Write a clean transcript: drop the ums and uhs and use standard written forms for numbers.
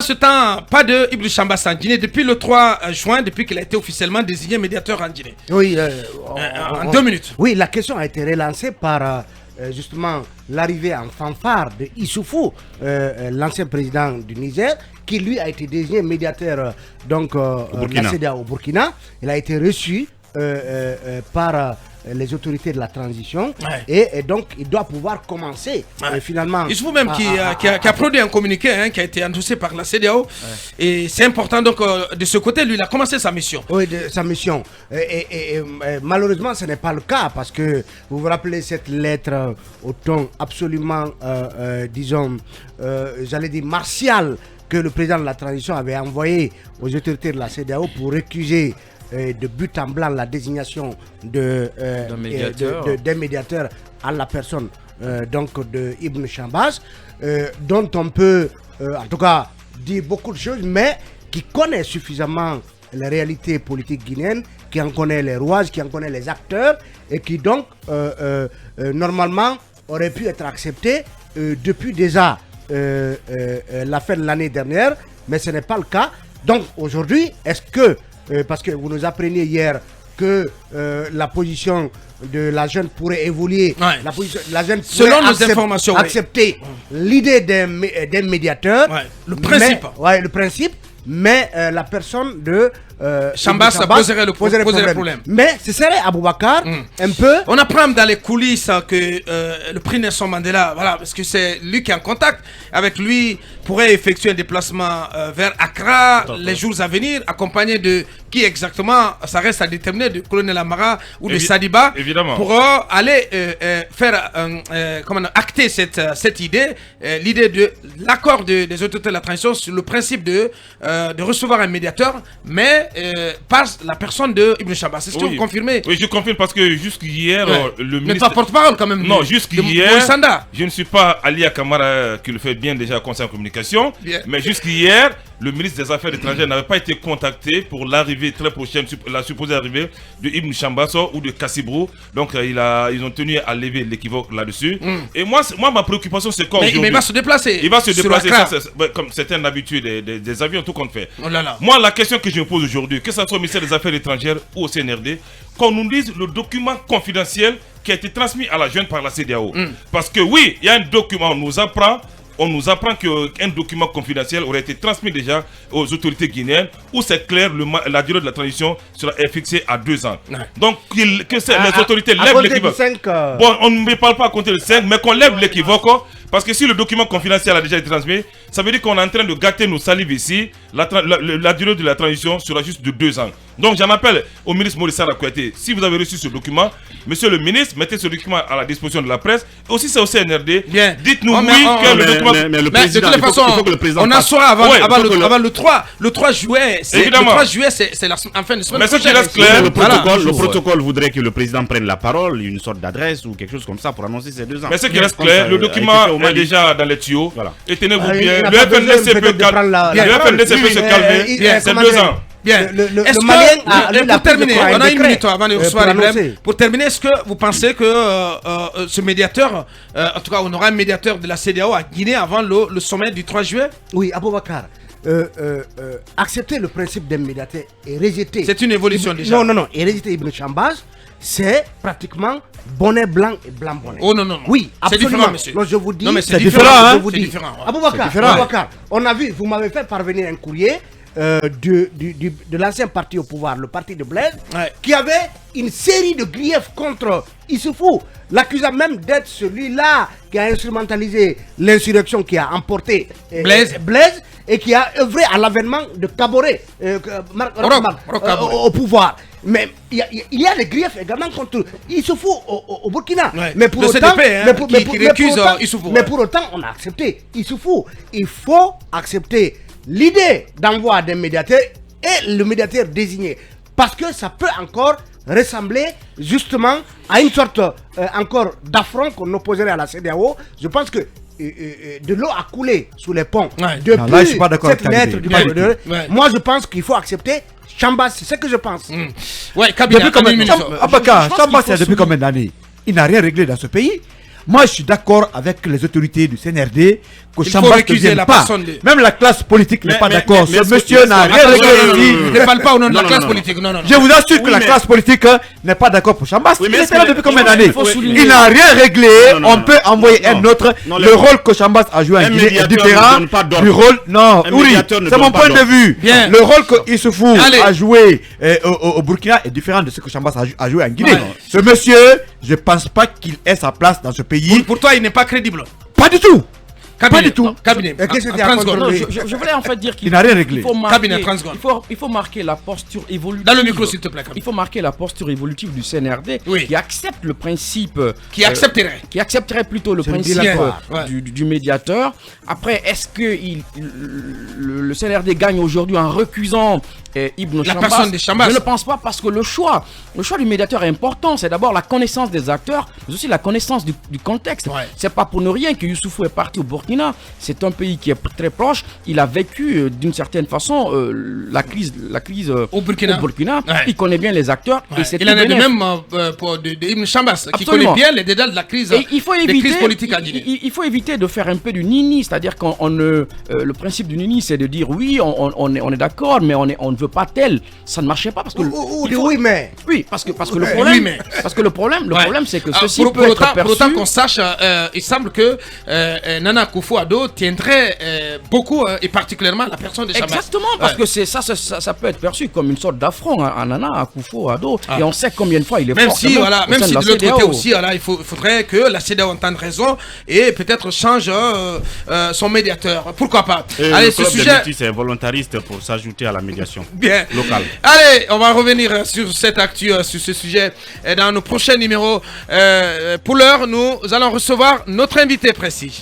Ce temps, pas de Ibn Chambas en Guinée depuis le 3 juin, depuis qu'il a été officiellement désigné médiateur en Guinée. Oui, en 2 minutes. Oui, la question a été relancée par justement l'arrivée en fanfare de Issoufou, l'ancien président du Niger, qui lui a été désigné médiateur de la CEDEAO au Burkina. Il a été reçu par les autorités de la transition et donc il doit pouvoir commencer finalement. Issoufou même qui a produit un communiqué qui a été endossé par la CEDEAO et c'est important donc de ce côté lui il a commencé sa mission. Oui, sa mission et malheureusement ce n'est pas le cas parce que vous vous rappelez cette lettre au ton absolument disons j'allais dire martial que le président de la transition avait envoyé aux autorités de la CEDEAO pour récuser de but en blanc la désignation d'un médiateur à la personne donc de Ibn Chambas, dont on peut en tout cas dire beaucoup de choses, mais qui connaît suffisamment les réalités politiques guinéennes, qui en connaît les rouages, qui en connaît les acteurs, et qui donc normalement aurait pu être accepté depuis déjà la fin de l'année dernière, mais ce n'est pas le cas. Donc aujourd'hui, est-ce que parce que vous nous appreniez hier que la position de la jeune pourrait évoluer, la jeune selon nos informations, accepter l'idée d'un médiateur, le principe, le principe, mais la personne de Chambas poserait le problème. Mais ce serait Aboubakar un peu. On apprend dans les coulisses que le prix Nelson Mandela, voilà, parce que c'est lui qui est en contact avec lui, pourrait effectuer un déplacement vers Accra les jours à venir, accompagné de qui exactement, ça reste à déterminer, de colonel Amara ou de Sadiba, pour aller faire acter cette idée, l'idée de l'accord des autorités de la transition sur le principe de recevoir un médiateur, mais par la personne de Ibn Chambas. Est-ce que vous confirmez? Oui, je confirme parce que jusqu'hier, le ministre... Mais toi, porte-parole quand même. Non, jusqu'hier, je ne suis pas Alia Kamara qui le fait bien déjà conseil en communication, mais jusqu'hier, le ministre des Affaires étrangères n'avait pas été contacté pour l'arrivée très prochaine, la supposée arrivée de Ibn Chambas ou de Kassibrou. Donc ils ont tenu à lever l'équivoque là-dessus. Et moi, ma préoccupation, c'est quoi aujourd'hui? Mais il va se déplacer. Il va se déplacer, comme c'est une habitude des avions, tout compte fait. Oh là là. Moi, la question que je me pose aujourd'hui, que ce soit au ministère des Affaires étrangères ou au CNRD, qu'on nous dise le document confidentiel qui a été transmis à la jeune par la CEDEAO. Parce que oui, il y a un document, on nous apprend qu'un document confidentiel aurait été transmis déjà aux autorités guinéennes où c'est clair, la durée de la transition est fixée à 2 ans. Donc que les autorités lèvent l'équivoque. Bon, on ne me parle pas à compter le 5, mais qu'on lève l'équivoque. Parce que si le document confidentiel a déjà été transmis, ça veut dire qu'on est en train de gâter nos salives ici. La durée de la transition sera juste de 2 ans. Donc j'en appelle au ministre Maurice Kouyaté. Si vous avez reçu ce document, monsieur le ministre, mettez ce document à la disposition de la presse. Et aussi c'est au CNRD. Dites-nous que le document... Mais de toute façon, on en saura avant le 3. Le 3 juillet, c'est la fin de semaine. Mais ce qui reste clair, le protocole voudrait que le président prenne la parole, une sorte d'adresse ou quelque chose comme ça pour annoncer ces 2 ans. Mais ce qui reste clair, le document est déjà dans les tuyaux. Et tenez-vous bien, le FNDC peut se calmer. C'est 2 ans. Bien. Est-ce que, pour terminer, on a 1 minute avant de recevoir Ibrahim. Pour terminer, est-ce que vous pensez que ce médiateur, en tout cas, on aura un médiateur de la CEDEAO à Guinée avant le sommet du 3 juillet? Oui, Aboubakar. Accepter le principe d'un médiateur et rejeter. C'est une évolution déjà. Non. Et rejeter Ibn Chambas, c'est pratiquement bonnet blanc et blanc bonnet. Oh non. Oui, c'est différent, monsieur. Non, je vous dis. Non, mais c'est différent. Je vous dis. Aboubakar, on a vu, vous m'avez fait parvenir un courrier de l'ancien parti au pouvoir, le parti de Blaise, qui avait une série de griefs contre Issoufou, l'accusant même d'être celui-là qui a instrumentalisé l'insurrection qui a emporté Blaise et qui a œuvré à l'avènement de Kaboré au pouvoir. Mais il y a des griefs également contre Issoufou au Burkina. Mais pour autant, mais pour autant, on a accepté Issoufou. Il faut accepter l'idée d'envoi d'un médiateur et le médiateur désigné. Parce que ça peut encore ressembler justement à une sorte encore d'affront qu'on opposerait à la CEDEAO. Je pense que de l'eau a coulé sous les ponts depuis cette lettre du Parlement. Moi, je pense qu'il faut accepter Chambas, c'est ce que je pense. Chambas, depuis combien d'années? Il n'a rien réglé dans ce pays. Moi, je suis d'accord avec les autorités du CNRD que Il faut Chambas ne récuser vienne la pas. personne de- Même la classe politique n'est pas d'accord. mais Ce monsieur n'a rien Attends, réglé non, ici. ne parle pas au nom de la Non, classe non, politique. Non, non, non. Je vous assure que Oui, la mais- classe politique n'est pas d'accord pour Chambas. Oui, Il mais était est-ce là que- depuis combien il faut- d'années? il faut souligner- Il n'a rien réglé. Non, non, On non. peut envoyer Non. un autre. Non, Le rôle que Chambas a joué en Un Guinée est médiateur différent ne donne pas d'ordre. du rôle. Non, Un oui, médiateur ne c'est mon donne pas point de d'ordre. vue. Bien. Le rôle que Issoufou Allez. a joué au Burkina est différent de ce que Chambas a joué en Guinée. Ouais. Ce monsieur, je pense pas qu'il ait sa place dans ce pays. Pour toi, il n'est pas crédible. Pas du tout. Cabinet, Pas du tout. non, cabinet. Et qu'est-ce que tu as 30 contre secondes. lui? Je voulais en fait dire qu'il Il n'a rien réglé. faut Cabinet, marquer, 30 secondes. il faut marquer la posture évolutive. Dans le micro, s'il te plaît, Cabinet. Il faut marquer la posture évolutive du CNRD Oui. qui accepte le principe. Qui accepterait. Qui accepterait plutôt le C'est une principe dilatoire, ouais. du médiateur. Après, est-ce que le CNRD gagne aujourd'hui en recusant Ibn La Chambas? personne de Chambas. Je ne pense pas, parce que le choix du médiateur est important. C'est d'abord la connaissance des acteurs, mais aussi la connaissance du contexte. Ouais. C'est pas pour ne rien que Youssoufou est parti au Burkina. C'est un pays qui est très proche. Il a vécu d'une certaine façon la crise Au Burkina. Ouais. Ouais. Il connaît bien les acteurs. Ouais. Et c'est Il en tout est de bénef. même de Ibn Chambas, qui Absolument. connaît bien les dédales de la crise, Et il faut des éviter, crises politiques en Guinée. il faut éviter de faire un peu du nini, c'est-à-dire qu'on ne, le principe du nini, c'est de dire oui, on est d'accord, mais on ne veut pas tel. Ça ne marchait pas parce que Ou il faut- oui, mais. oui, parce que le Oui, problème, mais. le Ouais. problème, c'est que Ah, ceci pour peut être autant, perçu. pour autant qu'on sache, il semble que Nana Akufo-Addo tiendrait beaucoup et particulièrement à la personne de Chambas. Exactement, parce Ouais. que ça peut être perçu comme une sorte d'affront à Nana Akufo-Addo, et on sait combien de fois il est Même fort si, quand même voilà, au même sein si la de l'autre côté CEDEAO. aussi, voilà, il faudrait que la CEDEAO entende raison et peut-être change son médiateur. Pourquoi pas? Et Allez, le ce club des sujet. métis est volontariste pour s'ajouter à la médiation Bien. locale. Allez, on va revenir sur cette actu, sur ce sujet dans nos prochains numéros. Pour l'heure, nous allons recevoir notre invité précis.